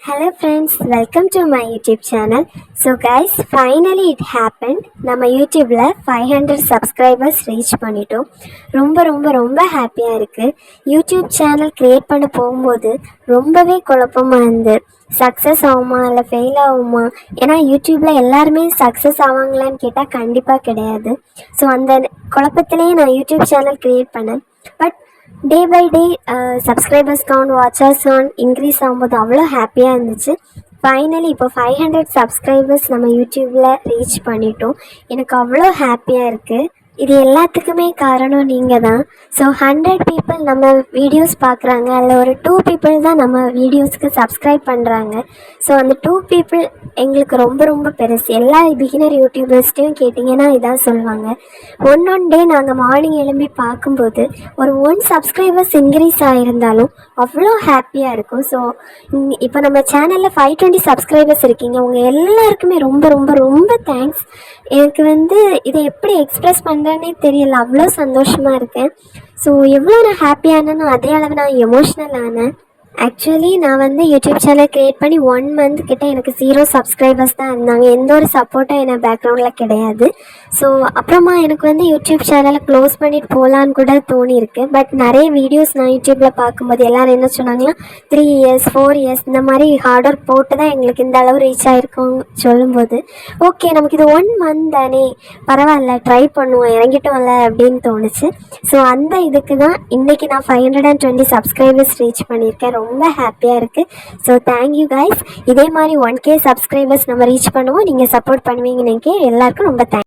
Hello friends, welcome to my YouTube channel. So guys, finally it happened. நம்ம யூடியூப்ல 500 subscribers reach பண்ணிட்டோம். ரொம்ப ஹாப்பியாக இருக்குது. யூடியூப் சேனல் க்ரியேட் பண்ண போகும்போது ரொம்பவே குழப்பமாக இருந்து சக்ஸஸ் ஆகுமா இல்லை ஃபெயில் ஆகுமா, ஏன்னா யூடியூப்பில் எல்லாருமே சக்ஸஸ் ஆவாங்களான்னு கேட்டால் கண்டிப்பாக கிடையாது. ஸோ அந்த குழப்பத்திலேயே நான் யூடியூப் சேனல் க்ரியேட் பண்ணேன். But day by day subscribers count, watchers count increase ஆகும்போது அவ்வளோ ஹாப்பியாக இருந்துச்சு. ஃபைனலி இப்போ 500 சப்ஸ்கிரைபர்ஸ் நம்ம யூடியூப்பில் ரீச் பண்ணிட்டோம். எனக்கு அவ்வளோ ஹாப்பியாக இருக்குது. இது எல்லாத்துக்குமே காரணம் நீங்கள் தான். ஸோ 100 பீப்புள் நம்ம வீடியோஸ் பார்க்குறாங்க, அதில் ஒரு 2 பீப்புள் தான் நம்ம வீடியோஸ்க்கு சப்ஸ்கிரைப் பண்ணுறாங்க. ஸோ அந்த 2 பீப்புள் எங்களுக்கு ரொம்ப பெருசு. எல்லா பிகினர் யூடியூபர்ஸ்ட்டையும் கேட்டிங்கன்னா இதான் சொல்லுவாங்க. ஒன் டே நாங்கள் மார்னிங் எழும்பி பார்க்கும்போது ஒரு 1 சப்ஸ்கிரைபர்ஸ் இன்க்ரீஸ் ஆகிருந்தாலும் அவ்வளோ ஹாப்பியாக இருக்கும். ஸோ இப்போ நம்ம சேனலில் 520 சப்ஸ்கிரைபர்ஸ் இருக்கீங்க. உங்கள் எல்லாருக்குமே ரொம்ப தேங்க்ஸ். எனக்கு இதை எப்படி எக்ஸ்ப்ரெஸ் பண்ணுறேன்னே தெரியல, அவ்வளோ சந்தோஷமாக இருக்கேன். ஸோ எவ்வளோ நான் ஹாப்பியானேன்னு அதே அளவு நான் எமோஷ்னல் ஆனேன். ஆக்சுவலி நான் யூடியூப் சேனல் க்ரியேட் பண்ணி 1 மந்த் கிட்ட எனக்கு 0 சப்ஸ்கிரைபர்ஸ் தான் இருந்தாங்க. எந்த ஒரு சப்போர்ட்டும் என்ன பேக்ரவுண்டில் கிடையாது. ஸோ அப்புறமா எனக்கு யூடியூப் சேனலை க்ளோஸ் பண்ணிட்டு போகலான்னு கூட தோணியிருக்கு. பட் நிறைய வீடியோஸ் நான் யூடியூப்பில் பார்க்கும்போது எல்லோரும் என்ன சொன்னாங்கன்னா 3 இயர்ஸ் 4 இயர்ஸ் இந்த மாதிரி ஹார்ட் ஒர்க் போட்டு தான் எங்களுக்கு இந்த அளவு ரீச் ஆகிருக்கோம் சொல்லும்போது, ஓகே நமக்கு இது 1 மந்த் தானே, பரவாயில்ல ட்ரை பண்ணுவோம், இறங்கிட்டோம்ல அப்படின்னு தோணுச்சு. ஸோ அந்த இதுக்கு தான் இன்றைக்கி நான் 520 சப்ஸ்கிரைபர்ஸ் ரீச் பண்ணியிருக்கேன். ரொம்ப ஹாப்பியாக இருக்குது. So thank you guys. இதே மாதிரி 1K சப்ஸ்கிரைபர்ஸ் நம்ம ரீச் பண்ணுவோம். நீங்கள் சப்போர்ட் பண்ணுவீங்கன்னு எல்லாருக்கும் ரொம்ப தேங்க்ஸ்.